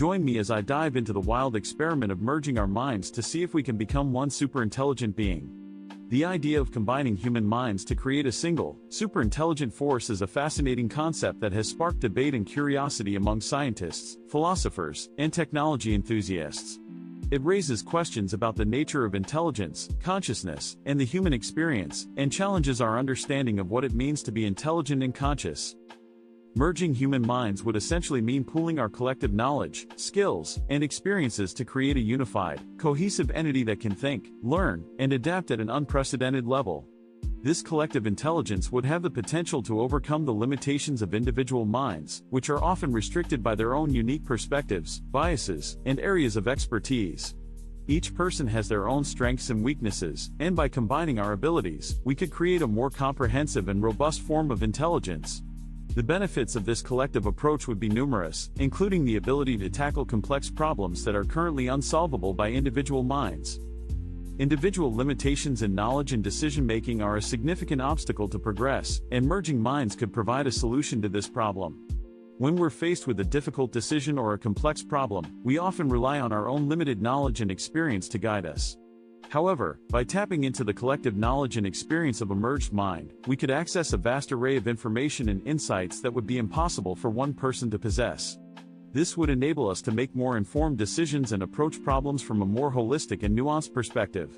Join me as I dive into the wild experiment of merging our minds to see if we can become one superintelligent being. The idea of combining human minds to create a single, superintelligent force is a fascinating concept that has sparked debate and curiosity among scientists, philosophers, and technology enthusiasts. It raises questions about the nature of intelligence, consciousness, and the human experience, and challenges our understanding of what it means to be intelligent and conscious. Merging human minds would essentially mean pooling our collective knowledge, skills, and experiences to create a unified, cohesive entity that can think, learn, and adapt at an unprecedented level. This collective intelligence would have the potential to overcome the limitations of individual minds, which are often restricted by their own unique perspectives, biases, and areas of expertise. Each person has their own strengths and weaknesses, and by combining our abilities, we could create a more comprehensive and robust form of intelligence. The benefits of this collective approach would be numerous, including the ability to tackle complex problems that are currently unsolvable by individual minds. Individual limitations in knowledge and decision-making are a significant obstacle to progress, and merging minds could provide a solution to this problem. When we're faced with a difficult decision or a complex problem, we often rely on our own limited knowledge and experience to guide us. However, by tapping into the collective knowledge and experience of a merged mind, we could access a vast array of information and insights that would be impossible for one person to possess. This would enable us to make more informed decisions and approach problems from a more holistic and nuanced perspective.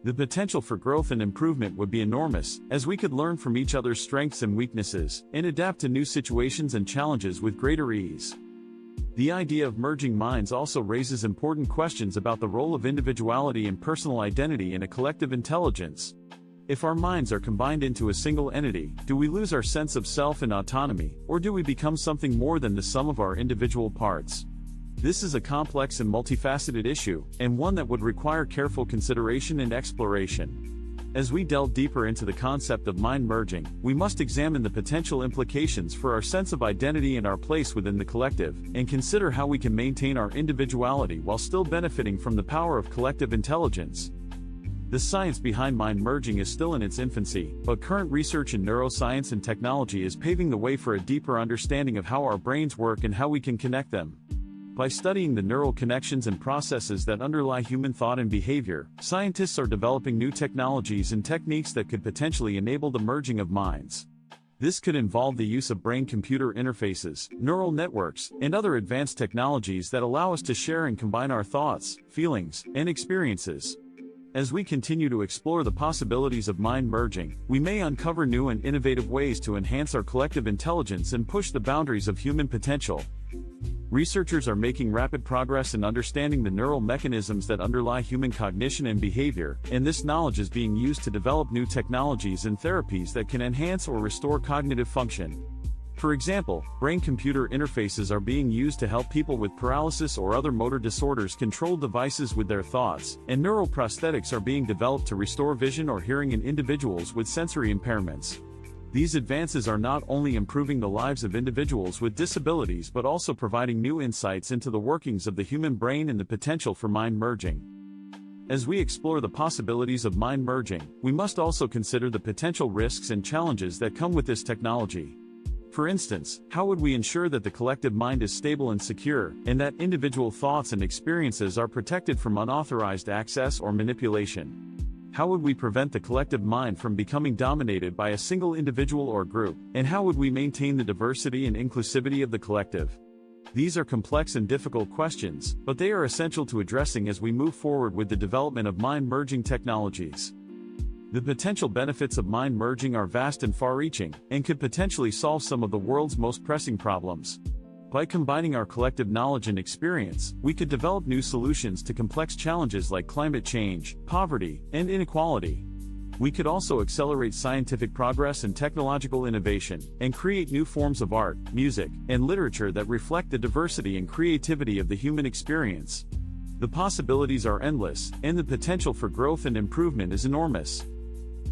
The potential for growth and improvement would be enormous, as we could learn from each other's strengths and weaknesses, and adapt to new situations and challenges with greater ease. The idea of merging minds also raises important questions about the role of individuality and personal identity in a collective intelligence. If our minds are combined into a single entity, do we lose our sense of self and autonomy, or do we become something more than the sum of our individual parts? This is a complex and multifaceted issue, and one that would require careful consideration and exploration. As we delve deeper into the concept of mind merging, we must examine the potential implications for our sense of identity and our place within the collective, and consider how we can maintain our individuality while still benefiting from the power of collective intelligence. The science behind mind merging is still in its infancy, but current research in neuroscience and technology is paving the way for a deeper understanding of how our brains work and how we can connect them. By studying the neural connections and processes that underlie human thought and behavior, scientists are developing new technologies and techniques that could potentially enable the merging of minds. This could involve the use of brain-computer interfaces, neural networks, and other advanced technologies that allow us to share and combine our thoughts, feelings, and experiences. As we continue to explore the possibilities of mind merging, we may uncover new and innovative ways to enhance our collective intelligence and push the boundaries of human potential. Researchers are making rapid progress in understanding the neural mechanisms that underlie human cognition and behavior, and this knowledge is being used to develop new technologies and therapies that can enhance or restore cognitive function. For example, brain-computer interfaces are being used to help people with paralysis or other motor disorders control devices with their thoughts, and neural prosthetics are being developed to restore vision or hearing in individuals with sensory impairments. These advances are not only improving the lives of individuals with disabilities but also providing new insights into the workings of the human brain and the potential for mind merging. As we explore the possibilities of mind merging, we must also consider the potential risks and challenges that come with this technology. For instance, how would we ensure that the collective mind is stable and secure, and that individual thoughts and experiences are protected from unauthorized access or manipulation? How would we prevent the collective mind from becoming dominated by a single individual or group, and how would we maintain the diversity and inclusivity of the collective? These are complex and difficult questions, but they are essential to addressing as we move forward with the development of mind-merging technologies. The potential benefits of mind merging are vast and far-reaching, and could potentially solve some of the world's most pressing problems. By combining our collective knowledge and experience, we could develop new solutions to complex challenges like climate change, poverty, and inequality. We could also accelerate scientific progress and technological innovation, and create new forms of art, music, and literature that reflect the diversity and creativity of the human experience. The possibilities are endless, and the potential for growth and improvement is enormous.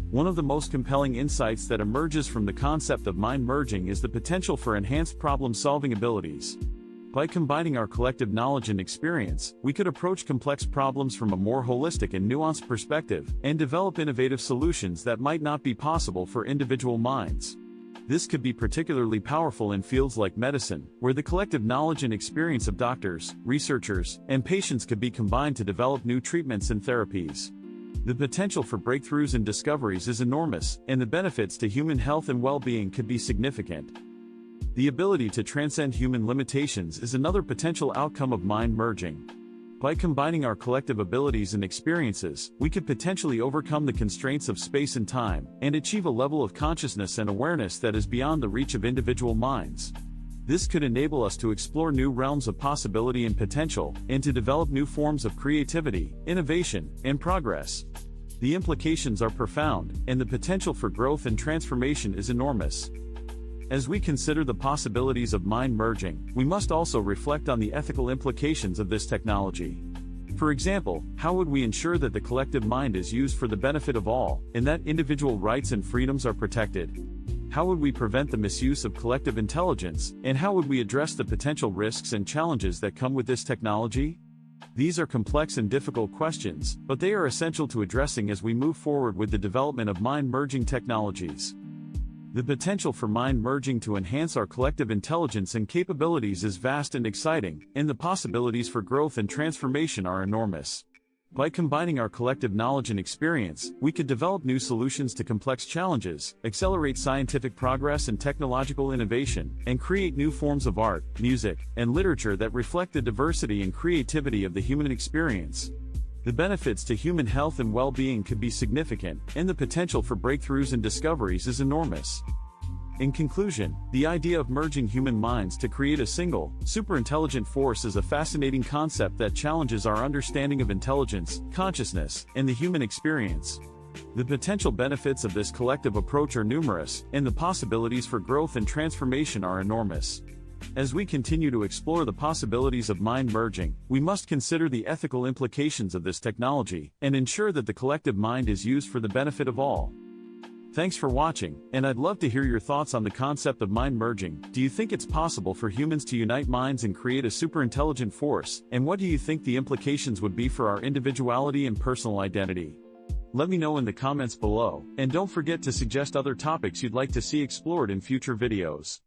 One of the most compelling insights that emerges from the concept of mind merging is the potential for enhanced problem-solving abilities. By combining our collective knowledge and experience, we could approach complex problems from a more holistic and nuanced perspective, and develop innovative solutions that might not be possible for individual minds. This could be particularly powerful in fields like medicine, where the collective knowledge and experience of doctors, researchers, and patients could be combined to develop new treatments and therapies. The potential for breakthroughs and discoveries is enormous, and the benefits to human health and well-being could be significant. The ability to transcend human limitations is another potential outcome of mind merging. By combining our collective abilities and experiences, we could potentially overcome the constraints of space and time, and achieve a level of consciousness and awareness that is beyond the reach of individual minds. This could enable us to explore new realms of possibility and potential, and to develop new forms of creativity, innovation, and progress. The implications are profound, and the potential for growth and transformation is enormous. As we consider the possibilities of mind merging, we must also reflect on the ethical implications of this technology. For example, how would we ensure that the collective mind is used for the benefit of all, and that individual rights and freedoms are protected? How would we prevent the misuse of collective intelligence, and how would we address the potential risks and challenges that come with this technology? These are complex and difficult questions, but they are essential to addressing as we move forward with the development of mind-merging technologies. The potential for mind merging to enhance our collective intelligence and capabilities is vast and exciting, and the possibilities for growth and transformation are enormous. By combining our collective knowledge and experience, we could develop new solutions to complex challenges, accelerate scientific progress and technological innovation, and create new forms of art, music, and literature that reflect the diversity and creativity of the human experience. The benefits to human health and well-being could be significant, and the potential for breakthroughs and discoveries is enormous. In conclusion, the idea of merging human minds to create a single, superintelligent force is a fascinating concept that challenges our understanding of intelligence, consciousness, and the human experience. The potential benefits of this collective approach are numerous, and the possibilities for growth and transformation are enormous. As we continue to explore the possibilities of mind merging, we must consider the ethical implications of this technology, and ensure that the collective mind is used for the benefit of all. Thanks for watching, and I'd love to hear your thoughts on the concept of mind merging. Do you think it's possible for humans to unite minds and create a superintelligent force, and what do you think the implications would be for our individuality and personal identity? Let me know in the comments below, and don't forget to suggest other topics you'd like to see explored in future videos.